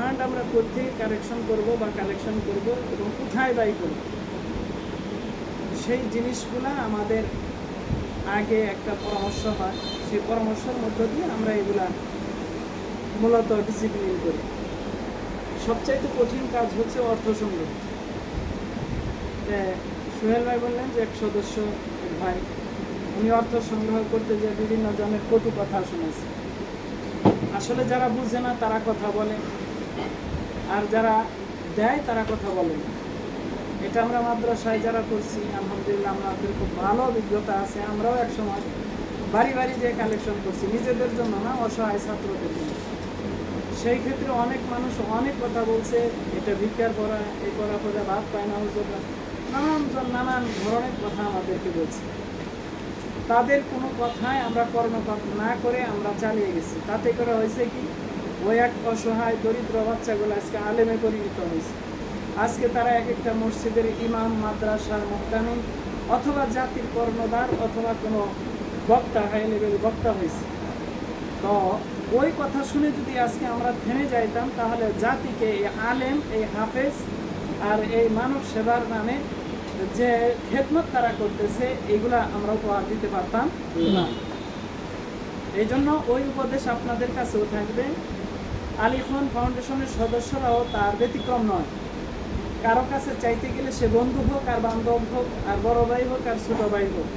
Fund আমরা কোথায় collection করব বা কালেকশন করব এবং কোথায় ব্যয় করব, সেই জিনিসগুলো আমাদের আগে একটা পরামর্শ হয়। সেই পরামর্শের মধ্য দিয়ে আমরা এগুলা মূলত ডিসিপ্লিন করি। সবচাইতে কঠিন কাজ হচ্ছে অর্থ সংগ্রহ। সোহেল ভাই বললেন যে এক সদস্য ভাই, উনি অর্থ সংগ্রহ করতে যে বিভিন্ন জনের কটু কথা শুনেছে। আসলে যারা বুঝে না তারা কথা বলে, আর যারা দেয় তারা কথা বলে না। এটা আমরা মাদ্রাসায় যারা করছি, আলহামদুলিল্লাহ আমাদের খুব ভালো অভিজ্ঞতা আছে। আমরাও একসময় বাড়ি বাড়ি যে কালেকশন করছি, নিজেদের জন্য না, অসহায় ছাত্রদের জন্য। সেই ক্ষেত্রে অনেক মানুষ অনেক কথা বলছে, এটা ভিক্ষার করা, এই করা করে ভাত পায় না, হুজুর নানান ধরনের কথা আমাদেরকে বলছে। তাদের কোনো কথায় আমরা কর্ণপাত না করে আমরা চালিয়ে গেছি। তাতে করে হয়েছে কি, ওই এক অসহায় দরিদ্র বাচ্চাগুলো আজকে আলেমে পরিণত হয়েছে। আজকে তারা এক একটা মসজিদের ইমাম, মাদ্রাসার মুক্তামিন, অথবা জাতির কর্ণধার, অথবা কোনো বক্তা, হাই লেভেল বক্তা হয়েছে। তো ওই কথা শুনে যদি আজকে আমরা থেমে যাইতাম, তাহলে জাতিকে এই আলেম, এই হাফেজ আর এই মানব সেবার নামে যে খেদমত তারা করতেছে, এগুলা আমরা উপহার দিতে পারতাম না। এই জন্য ওই উপদেশ আপনাদের কাছেও থাকবে। আলী খান ফাউন্ডেশনের সদস্যরাও তার ব্যতিক্রম নয়। কারো কাছে চাইতে গেলে সে বন্ধু হোক আর বান্ধব হোক, আর বড় ভাই হোক আর ছোট ভাই হোক।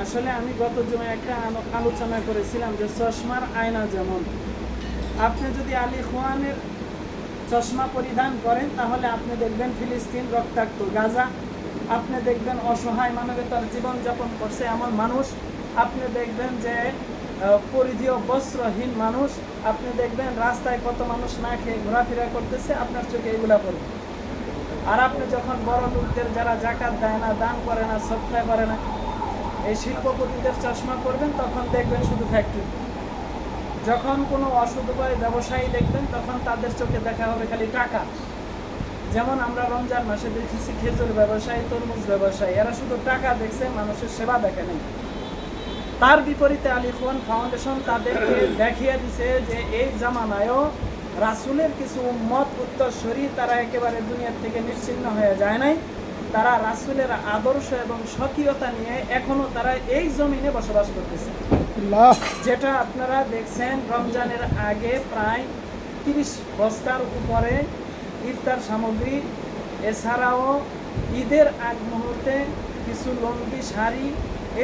আসলে আমি গত জমে একটা আলোচনা করেছিলাম যে চশমার আয়না যেমন, আপনি যদি আলী খানের চশমা পরিধান করেন তাহলে আপনি দেখবেন ফিলিস্তিন, রক্তাক্ত গাজা, আপনি দেখবেন অসহায় মানবতার জীবনযাপন করছে এমন মানুষ, আপনি দেখবেন যে পরিধীয় বস্ত্রহীন মানুষ, আপনি দেখবেন রাস্তায় কত মানুষ না খেয়ে ঘোরাফেরা করতেছে, আপনার চোখে এগুলা পড়বে। আর আপনি যখন বড় লোকদের যারা জাকাত দেয় না, দান করে না, সৎকা করে না, এই শিল্পপতিদের চশমা করবেন, তখন দেখবেন শুধু ফ্যাক্টরি। যখন কোনো অসুদুপায় ব্যবসায়ী দেখবেন, তখন তাদের চোখে দেখা হবে খালি টাকা। যেমন আমরা রমজান মাসে দেখেছি খেজুর ব্যবসায়ী, তরমুজ ব্যবসায়ী, এরা শুধু টাকা দেখছে, মানুষের সেবা দেখে নেই। তার বিপরীতে আলী খান ফাউন্ডেশন তাদেরকে দেখিয়ে দিছে যে এই জামানায়ও রাসূলের কিছু উম্মত উত্তরসূরি, তারা একেবারে দুনিয়ার থেকে নিশ্চিহ্ন হয়ে যায় নাই। তারা রাসূলের আদর্শ এবং স্বকীয়তা নিয়ে এখনো তারা এই জমিনে বসবাস করতেছে। যেটা আপনারা দেখছেন, রমজানের আগে প্রায় 30 বস্তার উপরে ইফতার সামগ্রী, এছাড়াও ঈদের আগ মুহূর্তে কিছু লুঙ্গি, শাড়ি,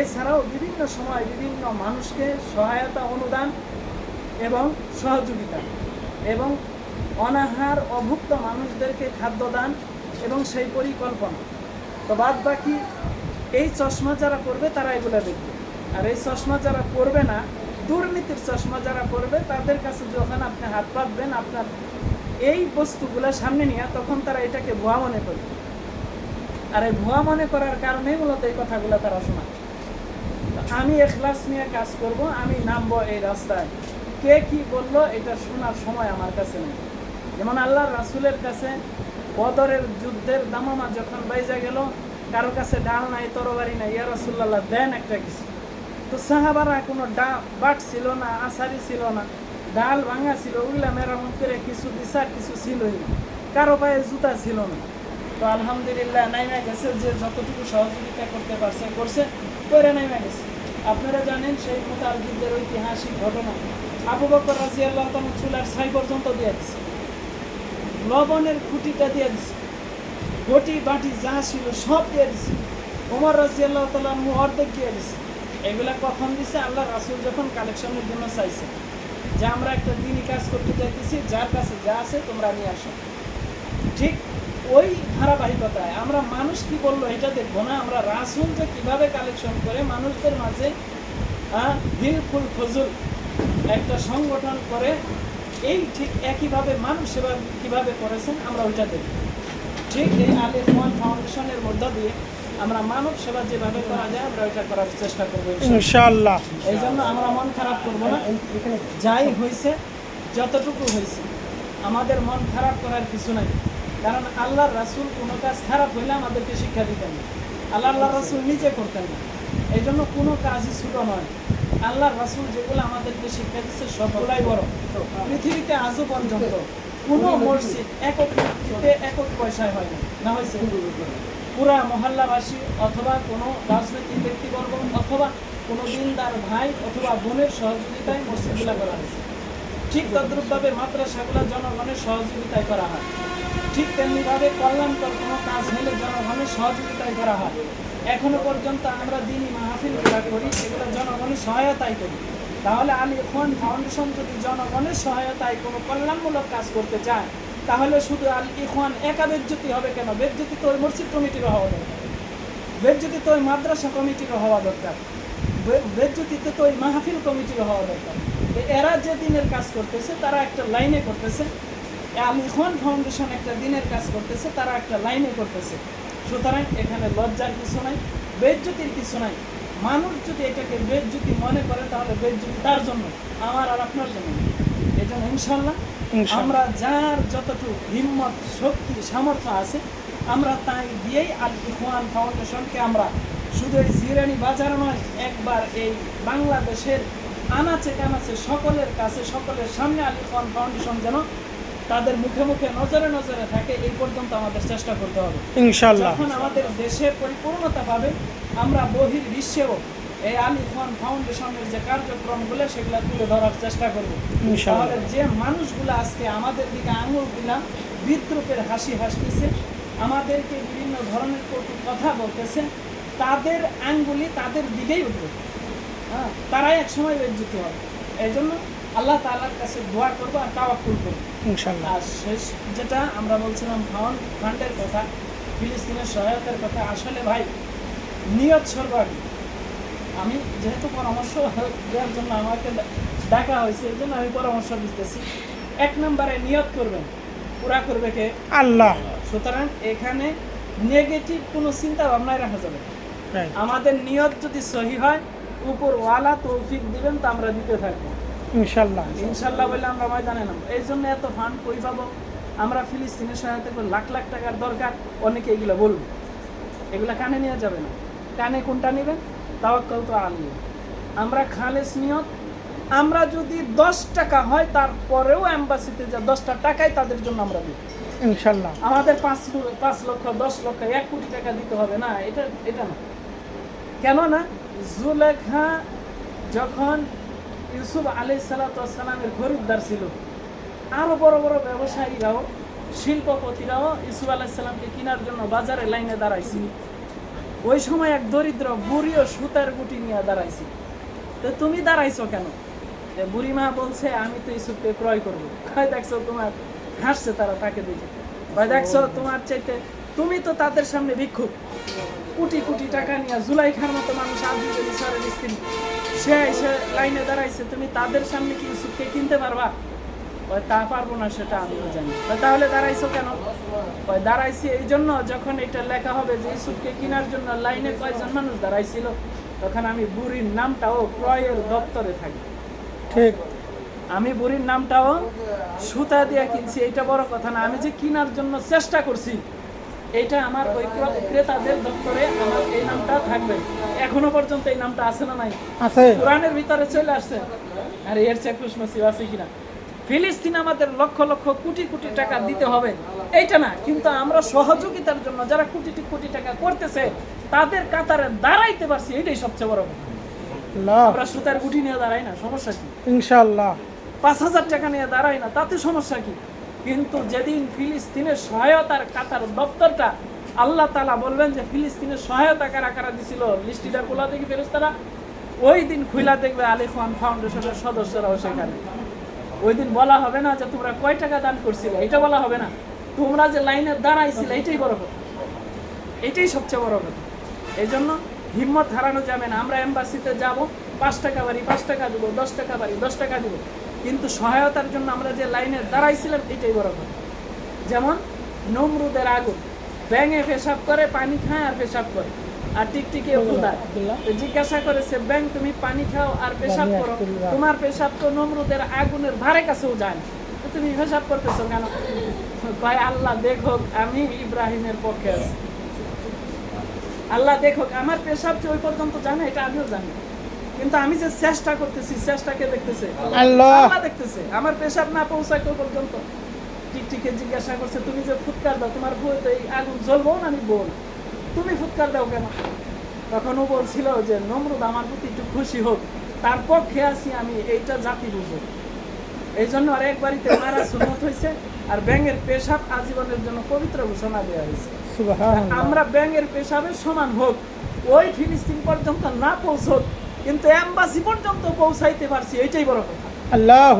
এছাড়াও বিভিন্ন সময় বিভিন্ন মানুষকে সহায়তা, অনুদান এবং সহযোগিতা, এবং অনাহার অভুক্ত মানুষদেরকে খাদ্যদান এবং সেই পরিকল্পনা। তো বাদ বাকি এই চশমা যারা পরবে তারা এগুলো দেখবে, আর এই চশমা যারা পরবে না, দুর্নীতির চশমা যারা পরবে, তাদের কাছে যখন আপনি হাত পাতবেন আপনার এই বস্তুগুলো সামনে নিয়ে, তখন তারা এটাকে ভুয়া মনে করবে। আর এই ভুয়া মনে করার কারণেই মূলত এই কথাগুলো তারা শোনায়। আমি এখলাস নিয়ে কাজ করব, আমি নামবো এই রাস্তায়, কে কি বললো এটা শোনার সময় আমার কাছে নেই। যেমন আল্লাহর রাসূলের কাছে বদরের যুদ্ধের দামামা যখন বাইজা গেল, কারো কাছে ডাল নাই, তরবারি নাই, ইয়া রাসূলুল্লাহ দেন একটা কিছু। তো সাহাবারা কোনো বাট ছিল না, আসারি ছিল না, ডাল ভাঙা ছিল, ওগুলা মেরামত করে কিছু দিশা, কিছু ছিলই না, কারো পায়ে জুতা ছিল না। তো আলহামদুলিল্লাহ নাইমা গেছে, যে যতটুকু সহযোগিতা করতে পারছে করছে, করে নাইমা গেছে। আপনারা জানেন সেই মুতার যুদ্ধের ঐতিহাসিক ঘটনা, আবু বকর রাদিয়াল্লাহু তাআলা চুলার ছাই পর্যন্ত দিয়ে দিছে, লবণের খুঁটিটা দিয়ে দিছে, ঘটি বাটি যা ছিল সব দিয়ে দিছে, ওমর রাদিয়াল্লাহু তাআলা অর্ধেক দিয়ে দিছে। এগুলা কখন দিছে? আল্লাহ রাসূল যখন কালেকশনের জন্য চাইছে যে আমরা একটা দিনই কাজ করতে চাইতেছি, যার কাছে যা আছে তোমরা নিয়ে আসো। ঠিক ওই ধারাবাহিকতায় আমরা মানুষ কি বললো এটা দেখবো না, আমরা রাসূল যে কীভাবে কালেকশন করে মানুষদের মাঝে হিলফুল ফজল একটা সংগঠন করে, এই ঠিক একইভাবে মানুষ সেবা কীভাবে করেছেন আমরা ওইটা দেখব। ঠিক এই আলী খান ফাউন্ডেশনের মধ্য দিয়ে আমরা মানব সেবা যেভাবে করা যায় আমরা ওইটা করার চেষ্টা করবো ইনশাআল্লাহ। এই জন্য আমরা মন খারাপ করবো না, যাই হয়েছে যতটুকু হয়েছে আমাদের মন খারাপ করার কিছু নাই। কারণ আল্লাহর রাসূল কোনো কাজ খারাপ হইলে আমাদেরকে শিক্ষা দিতেন না, আল্লাহর রাসূল নিজে করতেন না। এই জন্য কোনো কাজই ছোট নয়। আল্লাহর রাসূল যেগুলো আমাদেরকে শিক্ষা দিচ্ছে সবগুলাই বড়। পৃথিবীতে আজও পর্যন্ত কোনো মসজিদ একক ব্যক্তিতে একক পয়সায় হয় না, না হয়েছে? পুরা মহল্লাবাসী অথবা কোনো রাজনৈতিক ব্যক্তিবর্গ অথবা কোনো দিনদার ভাই অথবা বোনের সহযোগিতায় মসজিদগুলো করা হয়েছে। ঠিক তদ্রূপভাবে মাদ্রাসাগুলো জনগণের সহযোগিতায় করা হয়। ঠিক তেমনিভাবে কল্যাণকর কোনো কাজ হলে জনগণের সহযোগিতায় করা হয়। এখনো পর্যন্ত আমরা দিনই মাহফিলগুলো করি, এগুলো জনগণের সহায়তায় করি। তাহলে আল ইখওয়ান ফাউন্ডেশন যদি জনগণের সহায়তায় কোনো কল্যাণমূলক কাজ করতে চায়, তাহলে শুধু আল ইখওয়ান একা বেজ্জতি হবে কেন? বেজ্জতি তো ওই মসজিদ কমিটিরও হওয়া দরকার, বেজ্জতি তো ওই মাদ্রাসা কমিটিরও হওয়া দরকার, বেজ্জতিতে তো ওই মাহফিল কমিটিরও হওয়া দরকার। এরা যে দিনের কাজ করতেছে তারা একটা লাইনে করতেছে, আল ইখওয়ান ফাউন্ডেশন একটা দিনের কাজ করতেছে, তারা একটা লাইনে করতেছে। সুতরাং এখানে লজ্জার কিছু নাই, বেজ্জতির কিছু নাই। মানুষ যদি এটাকে বেজ্জতি মনে করে তাহলে বেজ্জতি তার জন্য, আমার আর আপনার জন্য। এই জন্য ইনশাল্লাহ আমরা যার যতটুকু হিম্মত শক্তি সামর্থ্য আছে আমরা তাই দিয়েই আল ইখওয়ান ফাউন্ডেশনকে আমরা শুধু এই জিরানি বাজার নয়, একবার এই বাংলাদেশের আনাচে কানাচে সকলের কাছে সকলের সামনে আল ইখওয়ান ফাউন্ডেশন যেন তাদের মুখে মুখে নজরে নজরে থাকে, এই পর্যন্ত আমাদের চেষ্টা করতে হবে ইনশাআল্লাহ। যখন আমাদের দেশে পরিপূর্ণতা পাবে আমরা বহির বিশ্বেও এই আল ইখওয়ান ফাউন্ডেশনের যে কার্যক্রমগুলো সেগুলো তুলে ধরার চেষ্টা করব। তাহলে যে মানুষগুলো আজকে আমাদের দিকে আঙুল দিলাম বিদ্রুপের হাসি হাসতেছে, আমাদেরকে বিভিন্ন ধরনের কটু কথা বলতেছে, তাদের আঙ্গুলি তাদের দিকেই উঠবে, হ্যাঁ, তারাই একসময় বেজ্জতি হবে। এই জন্য আল্লাহ তাআলার কাছে দোয়া করবো আর তাওয়াক্কুল করবো ইনশাআল্লাহ। আর শেষ যেটা আমরা বলছিলাম ফান্ডের কথা, ফিলিস্তিনের সহায়তার কথা, আসলে ভাই নিয়ত সর্বাগ্রে। আমি যেহেতু পরামর্শ দেওয়ার জন্য আমাকে ডাকা হয়েছে, এই জন্য আমি পরামর্শ দিতেছি। 1 নম্বরে নিয়ত করবেন, পুরা করবে কে? আল্লাহ। সুতরাং এখানে নেগেটিভ কোনো চিন্তা ভাবনায় রাখা যাবে। আমাদের নিয়ত যদি সহি হয়, উপরওয়ালা তৌফিক দিবেন তো আমরা দিতে থাকবো ইনশাল্লাহ। ইনশাল্লাহ বলে আমরা ময়দানে নামবো। এই জন্য এত ফান্ড কই পাবো? আমরা ফিলিস্তিনের সহায়তা করে লাখ লাখ টাকার দরকার, অনেকে এগুলো বলবো, এগুলো কানে নিয়ে যাবে না। কানে কোনটা নেবেন? তাওয়াক্কুল তো আল্লাহ। আমরা খালেস নিয়ত, আমরা যদি 10 টাকা হয় তারপরেও এম্বাসিতে যা 10টা টাকাই তাদের জন্য আমরা দিই ইনশাল্লাহ। আমাদের 5 লক্ষ 10 লক্ষ 1 কোটি টাকা দিতে হবে না, এটা না। কেননা জুলেখা যখন ইউসুফ আলাইহিস সালামের খরিদ্দার ছিল, আরো বড় বড় ব্যবসায়ীরাও শিল্পপতিরাও ইউসুফ আলাইহিস সালামকে কেনার জন্য বাজারে লাইনে দাঁড়াইছিল। ওই সময় এক দরিদ্র বুড়িও সুতার গুটি নিয়ে দাঁড়াইছি। তো তুমি দাঁড়াইছো কেন? বুড়ি মা বলছে আমি তো ইউসুফকে ক্রয় করবো। দেখছো তোমার হাসছে তারা তাকে দেখে, দেখছো তোমার চাইতে তুমি তো তাদের সামনে ভিক্ষুক। কোটি কোটি টাকা নিয়ে জুলাইখার মতো মানুষ আব্দুল ইসারের স্ত্রী, সে এসে লাইনে দাঁড়াইছে, তুমি তাদের সামনে কি ইউসুফকে কিনতে পারবা? তা পারবো না, সেটা আমিও জানি। তাহলে দাঁড়াইছো কেন? দাঁড়াইছি এই জন্য যখন এটা লেখা হবে যে ইউসুফকে কেনার জন্য লাইনে কয়জন মানুষ দাঁড়াইছিল, তখন আমি বুড়ির নামটাও ক্রয়ের দপ্তরে থাকি। ঠিক, আমি বুড়ির নামটাও সুতা দিয়ে কিনছি, এটা বড় কথা না। আমি যে কেনার জন্য চেষ্টা করছি, এইটা আমার ওই ক্রেতাদের দপ্তরে আমার এই নামটা থাকবে। এখনো পর্যন্ত এই নামটা আছে না? নাই, আছে, কোরআনের ভিতরে চলে আসছে। আর এর চেয়ে খুশনসিব আছে কিনা? ফিলিস্তিন আমাদের লক্ষ লক্ষ কোটি কোটি টাকা দিতে হবে এইটা না, কিন্তু আমরা সহযোগিতার জন্য যারা কোটি কোটি টাকা করতেছে তাদের কাতারে দাঁড়াইতে পারছি, এটাই সবচেয়ে বড় কথা। আমরা সুতার গুটি নিয়ে দাঁড়াই না, সমস্যা কি? ইনশাআল্লাহ 5000 টাকা নিয়ে দাঁড়াই না, তাতে সমস্যা কি? কিন্তু যেদিন ফিলিস্তিনের সহায়তার কাতার দপ্তরটা আল্লাহ তাআলা বলবেন যে ফিলিস্তিনের সহায়তা কারা কারা দিছিল, লিস্টিটা খোলা দেখি ফেরেশতারা, ওই দিন খুলা দেখবে আল ইখওয়ান ফাউন্ডেশনের সদস্যরাও সেখানে। ওই দিন বলা হবে না যে তোমরা কয় টাকা দান করছিলে, এটা বলা হবে না, তোমরা যে লাইনে দাঁড়াইছিলে এটাই বড় কথা, এটাই সবচেয়ে বড় কথা। এই জন্য হিম্মত হারানো যাবে না। আমরা এম্বাসিতে যাব, 5 টাকা বাড়ি 5 টাকা দেবো, 10 টাকা বাড়ি 10 টাকা দেবো, কিন্তু সহায়তার জন্য আমরা যে লাইনে দাঁড়াইছিলাম এটাই বড় কথা। যেমন নমরুদের আগুন, ব্যাঙে পেশাব করে, পানি খায় আর পেশাব করে, আর টিকটিকি ক্ষুধা। জিজ্ঞাসা করেছে ব্যাঙ তুমি পানি খাও আর পেশাব করো, তোমার পেশাব তো নমরুদের আগুনের ধারে কাছেও যায় না, তুমি পেশাব করতেছো কেন? কয় আল্লাহ দেখুক আমি ইব্রাহিমের পক্ষে আছি, আল্লাহ দেখুক আমার পেশাব যে ওই পর্যন্ত জানে এটা আমিও জানি, কিন্তু আমি যে চেষ্টা করতেছি চেষ্টাকে দেখতেছে আল্লাহ দেখতেছে, আমার পেশাব না পৌঁছায় ওই পর্যন্ত। টিকটিকে জিজ্ঞাসা করছে, তুমি যে ফুৎকার দাও তোমার বউতে এই আগুন জ্বলবো না? আমি বল, তুমি ফুৎকার দাও কেন? তখন ও বলছিল যে নমরুদ আমার প্রতি একটু খুশি হোক, তার পক্ষে আছি আমি, এইটা জাতি বুঝুক। এই জন্য আর এক বাড়িতে মারা সুন্নত হয়েছে, আর ব্যাঙের পেশাব আজীবনের জন্য পবিত্র ঘোষণা দেওয়া হয়েছে। আমরা ব্যাঙের পেশাবের সমান হোক, ওই ফিলিস্তিন পর্যন্ত না পৌঁছক, কিন্তু এম্বাসি পর্যন্ত পৌঁছাইতে পারছি, এইটাই বড় কথা। আল্লাহ,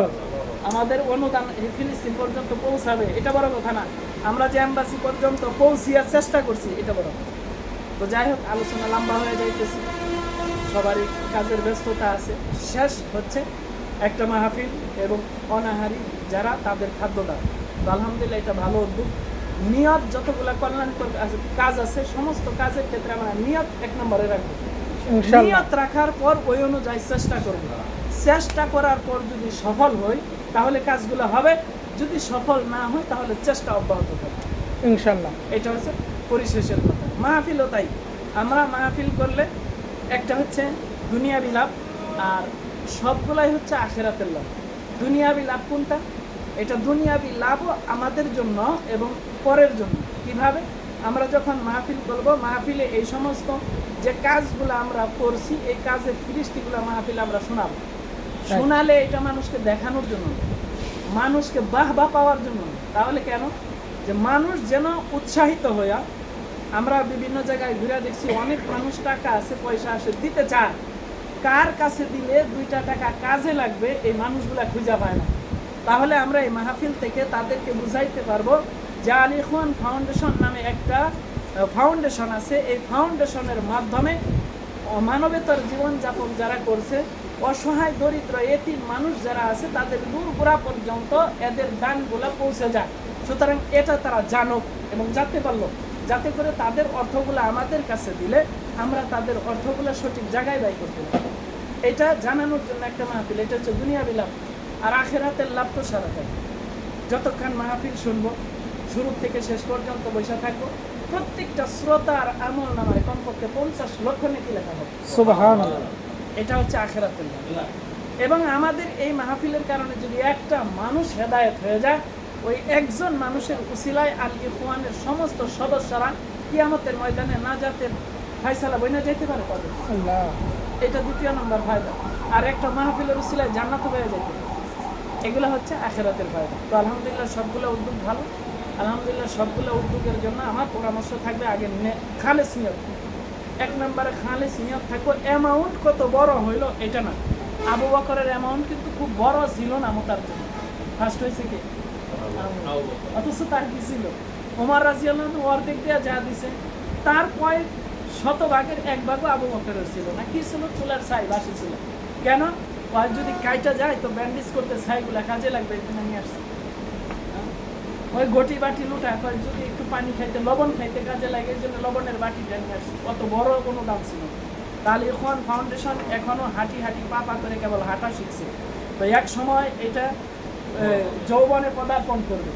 আমাদের অনুদান ফিলিস্তিন পর্যন্ত পৌঁছাবে, এটা বড় কথা না। আমরা যে এম্বাসি পর্যন্ত পৌঁছিয়ার চেষ্টা করছি, এটা বড় কথা। তো যাই হোক, আলোচনা লম্বা হয়ে যাইতেছে, সবারই কাজের ব্যস্ততা আছে। শেষ হচ্ছে একটা মাহফিল এবং অনাহারি যারা, তাদের খাদ্যদান। তো আলহামদুলিল্লাহ, এটা ভালো উদ্যোগ। নিয়ত যতগুলা কল্যাণকর কাজ আছে, সমস্ত কাজের ক্ষেত্রে আমরা নিয়ত এক নম্বরে রাখবো। নিয়ত রাখার পর ওই অনুযায়ী চেষ্টা করব। চেষ্টা করার পর যদি সফল হই তাহলে কাজগুলো হবে, যদি সফল না হয় তাহলে চেষ্টা অব্যাহত থাকবে ইনশাআল্লাহ। এটা হচ্ছে পরিশেষের কথা। মাহফিলও তাই, আমরা মাহফিল করলে একটা হচ্ছে দুনিয়াবি লাভ, আর সবগুলাই হচ্ছে আখিরাতের লাভ। দুনিয়াবি লাভ কোনটা? এটা দুনিয়াবি লাভও আমাদের জন্য এবং পরের জন্য। কিভাবে? আমরা যখন মাহফিল করব, মাহফিলে এই সমস্ত যে কাজগুলো আমরা করছি, এই কাজের ফিরিস্তিগুলো মাহফিলে আমরা শোনাবো। শোনালে এটা মানুষকে দেখানোর জন্য, মানুষকে বাহবা পাওয়ার জন্য। তাহলে কেন? যে মানুষ যেন উৎসাহিত হইয়া, আমরা বিভিন্ন জায়গায় ঘুরে দেখছি অনেক মানুষ টাকা আছে, পয়সা আছে, দিতে চায়, কার কাছে দিলে 2টা টাকা কাজে লাগবে এই মানুষগুলা খুঁজে পায় না। তাহলে আমরা এই মাহফিল থেকে তাদেরকে বুঝাইতে পারবো যে আল ইখওয়ান ফাউন্ডেশন নামে একটা ফাউন্ডেশন আছে। এই ফাউন্ডেশনের মাধ্যমে মানবেতর জীবনযাপন যারা করছে, অসহায় দরিদ্র এতিম মানুষ যারা আছে, তাদের দূরগোড়া পর্যন্ত এদের দানগুলো পৌঁছে যায়। সুতরাং এটা তারা জানুক এবং জানতে পারলো, যাতে করে তাদের অর্থগুলো আমাদের কাছে দিলে আমরা তাদের অর্থগুলো সঠিক জায়গায় ব্যয় করতে পারি। এটা জানানোর জন্য একটা মাহফিল। এটা হচ্ছে দুনিয়াবি লাভ। আর আখিরাতের লাভ তো সারা থাকবে। যতক্ষণ মাহফিল শুনবো, শুরু থেকে শেষ পর্যন্ত বসে থাকবো, প্রত্যেকটা শ্রোতার আমল নামায় কমপক্ষে 50 লক্ষ নেকি লেখা হবে। সুবহানাল্লাহ। এটা হচ্ছে আখিরাতের লাভ। এবং আমাদের এই মাহফিলের কারণে যদি একটা মানুষ হেদায়েত হয়ে যায়, ওই একজন মানুষের উসিলায় আল ইখওয়ানের সমস্ত সদস্যরা কিয়ামতের ময়দানে নাজাতের ফয়সালা বইনা যেতে পারে তাদের। আল্লাহ, এটা 2য় নম্বর ফায়দা। আর একটা মাহফিলের উসিলায় জান্নাত হয়ে যেতে পারে। এগুলো হচ্ছে আখিরাতের ফায়দা। তো আলহামদুলিল্লাহ, সবগুলো উদ্যোগ ভালো। আলহামদুলিল্লাহ, সবগুলো উদ্যোগের জন্য আমার পরামর্শ থাকবে আগে খালেস নিয়ত। 1 নম্বরে খালেস নিয়ত থাকবো। অ্যামাউন্ট কত বড় হইলো এটা না। আবু বকরের অ্যামাউন্ট কিন্তু খুব বড় ছিল না মোতার জন্য, ফার্স্ট হয়েছে কি? অথচ তার কি ছিল? ওমর রাদিয়াল্লাহু অর্ধেক দেওয়া যা দিছে, তার কয়েক শতভাগের 1 ভাগও আবু বকরের ছিল না। কি ছিল? চুলার ছাই, বাসি ছিল। কেন? ওই যদি কাইটা যায় তো ব্যান্ডেজ করতে ছাইগুলা কাজে লাগবে, এখানে নিয়ে আসছে। ওই ঘটি বাটি লুটা যদি একটু পানি খাইতে, লবণ খাইতে কাজে লাগে, এই জন্য লবণের বাটিটা নিয়ে আসছে। অত বড় কোনো দাম ছিল না। তাহলে এখন ফাউন্ডেশন এখনো হাঁটি হাঁটি পা পা করে কেবল হাঁটা শিখছে। তো এক সময় এটা যৌবনে পদার্পণ করবে,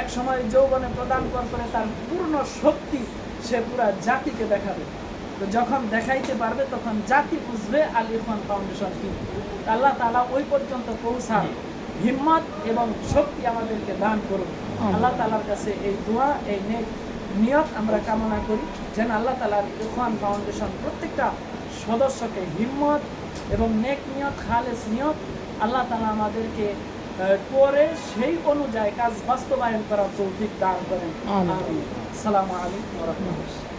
এক সময় যৌবনে পদার্পণ করে তার পূর্ণ শক্তি সে পুরা জাতিকে দেখাবে। তো যখন দেখাইতে পারবে তখন জাতি বুঝবে আল ইখওয়ান ফাউন্ডেশন কি। আল্লাহ তাআলা ওই পর্যন্ত পৌঁছান হিম্মত এবং শক্তি আমাদেরকে দান করুন। আল্লাহ তাআলার কাছে এই দোয়া, এই নেক নিয়ত আমরা কামনা করি, যেন আল্লাহ তাআলার ইখওয়ান ফাউন্ডেশন প্রত্যেকটা সদস্যকে হিম্মত এবং নেক নিয়ত, খালেস নিয়ত আল্লাহ তাআলা আমাদেরকে করে সেই অনুযায়ী কাজ বাস্তবায়ন করার তৌফিক দান করেন। আমিন। আসসালামু আলাইকুম ওয়া রাহমাতুল্লাহ।